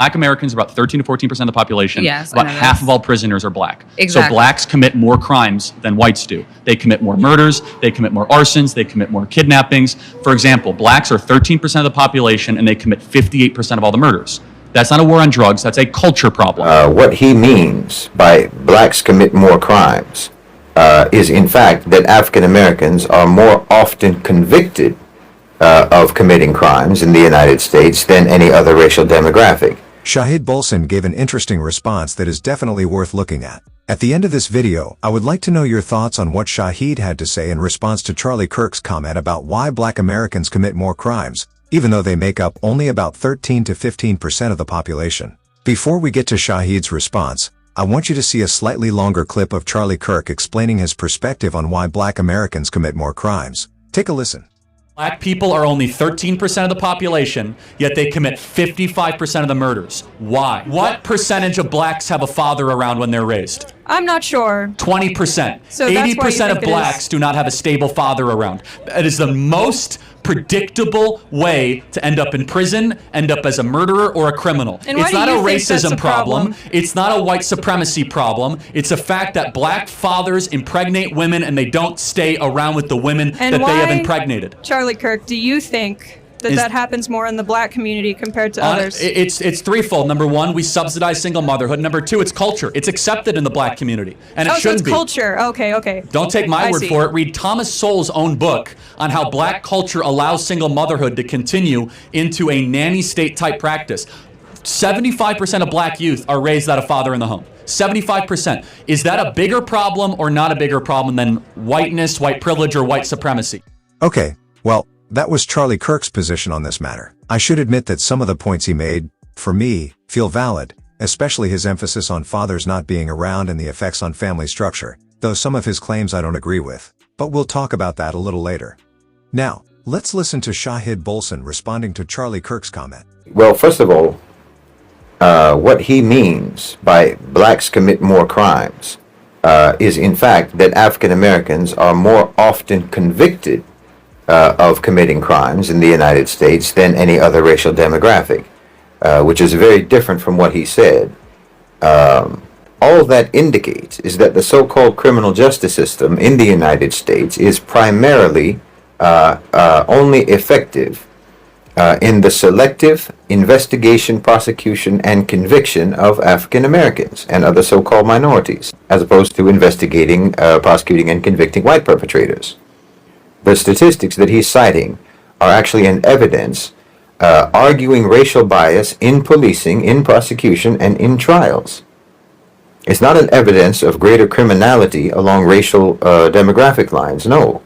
Black Americans are about 13 to 14% of the population. Yes, about half of all prisoners are black. Exactly. So blacks commit more crimes than whites do. They commit more murders, they commit more arsons, they commit more kidnappings. For example, blacks are 13% of the population and they commit 58% of all the murders. That's not a war on drugs, that's a culture problem. What he means by blacks commit more crimes is in fact that African Americans are more often convicted of committing crimes in the United States than any other racial demographic. Shahid Bolsen gave an interesting response that is definitely worth looking at. At the end of this video, I would like to know your thoughts on what Shahid had to say in response to Charlie Kirk's comment about why black Americans commit more crimes, even though they make up only about 13 to 15% of the population. Before we get to Shahid's response, I want you to see a slightly longer clip of Charlie Kirk explaining his perspective on why black Americans commit more crimes. Take a listen. Black people are only 13% of the population, yet they commit 55% of the murders. Why? What percentage of blacks have a father around when they're raised? I'm not sure. 20%. So that's why you 80% of think it blacks is. do not have a stable father around. It is the most predictable way to end up in prison, end up as a murderer or a criminal. And why It's do not a you think that's racism a problem? It's not a white supremacy problem. It's a fact that black fathers impregnate women and they don't stay around with the women And that they have why- impregnated. Charlie Kirk, do you think that that happens more in the black community compared to others? It's threefold. Number one, we subsidize single motherhood. Number two, it's culture. It's accepted in the black community, and it so shouldn't it's be. culture. Okay. Don't take my I word see. for it. Read Thomas Sowell's own book on how black culture allows single motherhood to continue into a nanny state type practice. 75% of black youth are raised without a father in the home. 75%. Is that a bigger problem or not a bigger problem than whiteness, white privilege, or white supremacy? Okay, well, that was Charlie Kirk's position on this matter. I should admit that some of the points he made, for me, feel valid, especially his emphasis on fathers not being around and the effects on family structure, though some of his claims I don't agree with. But we'll talk about that a little later. Now, let's listen to Shahid Bolsen responding to Charlie Kirk's comment. Well, first of all, what he means by blacks commit more crimes is in fact that African Americans are more often convicted of committing crimes in the United States than any other racial demographic, which is very different from what he said. All that indicates is that the so-called criminal justice system in the United States is primarily only effective in the selective investigation, prosecution, and conviction of African Americans and other so-called minorities, as opposed to investigating, prosecuting, and convicting white perpetrators. The statistics that he's citing are actually an evidence arguing racial bias in policing, in prosecution, and in trials. It's not an evidence of greater criminality along racial demographic lines, no.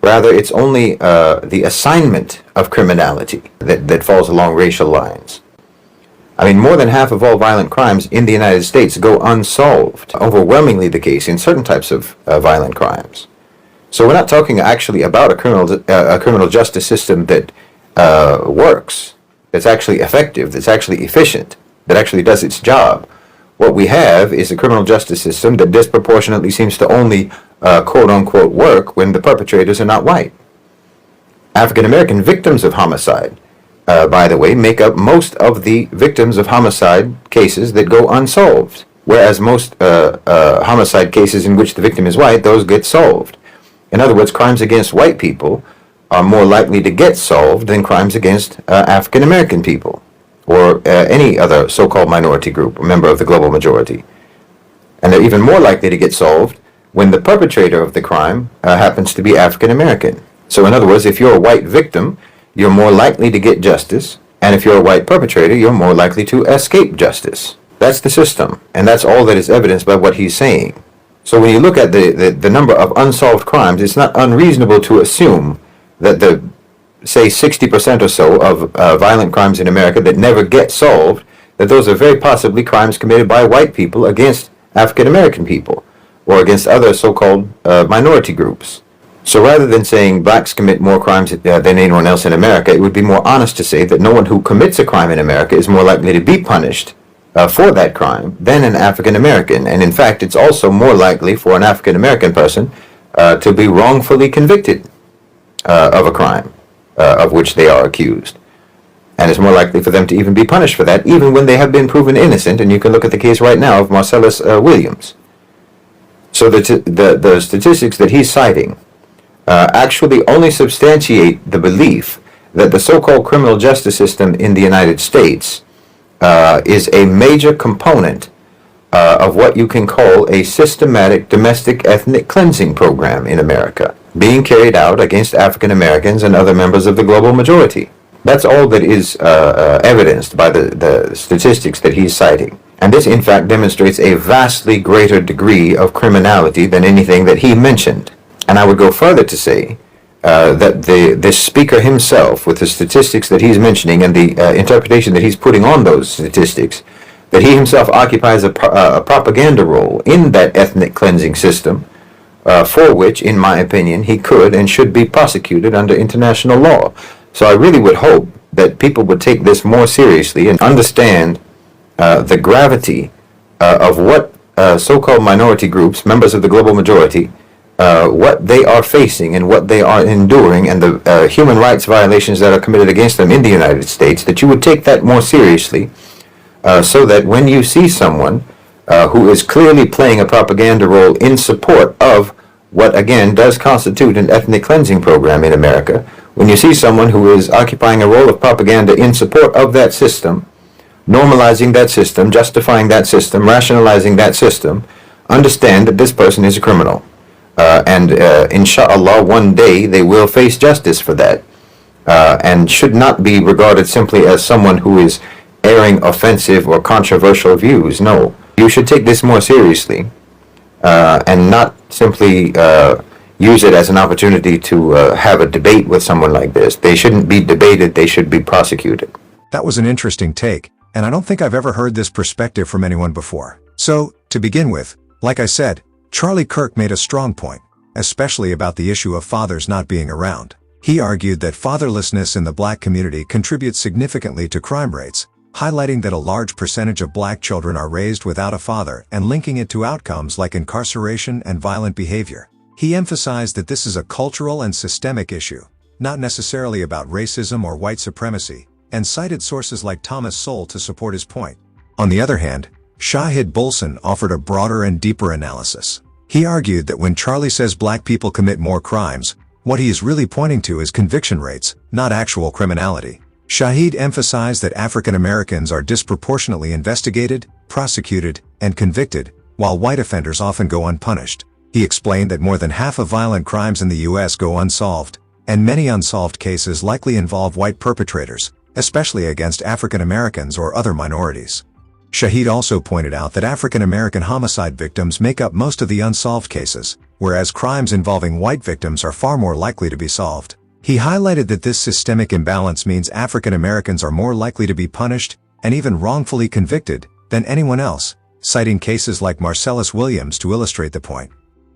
Rather, it's only the assignment of criminality that falls along racial lines. I mean, more than half of all violent crimes in the United States go unsolved, overwhelmingly the case in certain types of violent crimes. So we're not talking actually about a criminal justice system that works, that's actually effective, that's actually efficient, that actually does its job. What we have is a criminal justice system that disproportionately seems to only quote-unquote work when the perpetrators are not white. African American victims of homicide, by the way, make up most of the victims of homicide cases that go unsolved, whereas most homicide cases in which the victim is white, those get solved. In other words, crimes against white people are more likely to get solved than crimes against African American people or any other so-called minority group, a member of the global majority. And they're even more likely to get solved when the perpetrator of the crime happens to be African American. So in other words, if you're a white victim, you're more likely to get justice, and if you're a white perpetrator, you're more likely to escape justice. That's the system, and that's all that is evidenced by what he's saying. So when you look at the number of unsolved crimes, it's not unreasonable to assume that the, say, 60% or so of violent crimes in America that never get solved, that those are very possibly crimes committed by white people against African American people or against other so-called minority groups. So rather than saying blacks commit more crimes than anyone else in America, it would be more honest to say that no one who commits a crime in America is more likely to be punished for that crime than an African American. And in fact, it's also more likely for an African American person to be wrongfully convicted of a crime of which they are accused. And it's more likely for them to even be punished for that, even when they have been proven innocent. And you can look at the case right now of Marcellus Williams. So the statistics that he's citing actually only substantiate the belief that the so-called criminal justice system in the United States is a major component of what you can call a systematic domestic ethnic cleansing program in America, being carried out against African Americans and other members of the global majority. That's all that is evidenced by the statistics that he's citing. And this, in fact, demonstrates a vastly greater degree of criminality than anything that he mentioned. And I would go further to say that this speaker himself, with the statistics that he's mentioning and the interpretation that he's putting on those statistics, that he himself occupies a propaganda role in that ethnic cleansing system, for which, in my opinion, he could and should be prosecuted under international law. So I really would hope that people would take this more seriously and understand the gravity of what so-called minority groups, members of the global majority, what they are facing and what they are enduring, and the human rights violations that are committed against them in the United States, that you would take that more seriously, so that when you see someone who is clearly playing a propaganda role in support of what, again, does constitute an ethnic cleansing program in America, when you see someone who is occupying a role of propaganda in support of that system, normalizing that system, justifying that system, rationalizing that system, understand that this person is a criminal. And inshallah, one day they will face justice for that, and should not be regarded simply as someone who is airing offensive or controversial views. No, you should take this more seriously, and not simply use it as an opportunity to have a debate with someone like this. They shouldn't be debated, they should be prosecuted. That was an interesting take, and I don't think I've ever heard this perspective from anyone before. So, to begin with, like I said, Charlie Kirk made a strong point, especially about the issue of fathers not being around. He argued that fatherlessness in the black community contributes significantly to crime rates, highlighting that a large percentage of black children are raised without a father and linking it to outcomes like incarceration and violent behavior. He emphasized that this is a cultural and systemic issue, not necessarily about racism or white supremacy, and cited sources like Thomas Sowell to support his point. On the other hand, Shahid Bolsen offered a broader and deeper analysis. He argued that when Charlie says black people commit more crimes, what he is really pointing to is conviction rates, not actual criminality. Shahid emphasized that African Americans are disproportionately investigated, prosecuted, and convicted, while white offenders often go unpunished. He explained that more than half of violent crimes in the U.S. go unsolved, and many unsolved cases likely involve white perpetrators, especially against African Americans or other minorities. Shahid also pointed out that African American homicide victims make up most of the unsolved cases, whereas crimes involving white victims are far more likely to be solved. He highlighted that this systemic imbalance means African Americans are more likely to be punished, and even wrongfully convicted, than anyone else, citing cases like Marcellus Williams to illustrate the point.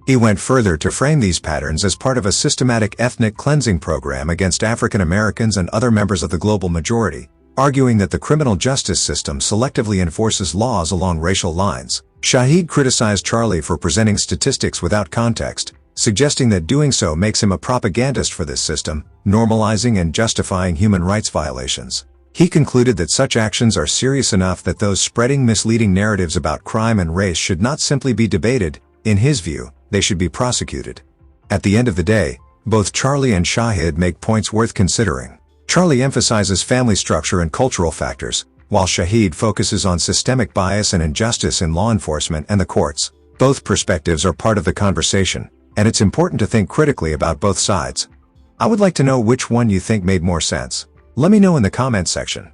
He went further to frame these patterns as part of a systematic ethnic cleansing program against African Americans and other members of the global majority, arguing that the criminal justice system selectively enforces laws along racial lines. Shahid criticized Charlie for presenting statistics without context, suggesting that doing so makes him a propagandist for this system, normalizing and justifying human rights violations. He concluded that such actions are serious enough that those spreading misleading narratives about crime and race should not simply be debated. In his view, they should be prosecuted. At the end of the day, both Charlie and Shahid make points worth considering. Charlie emphasizes family structure and cultural factors, while Shahid focuses on systemic bias and injustice in law enforcement and the courts. Both perspectives are part of the conversation, and it's important to think critically about both sides. I would like to know which one you think made more sense. Let me know in the comments section.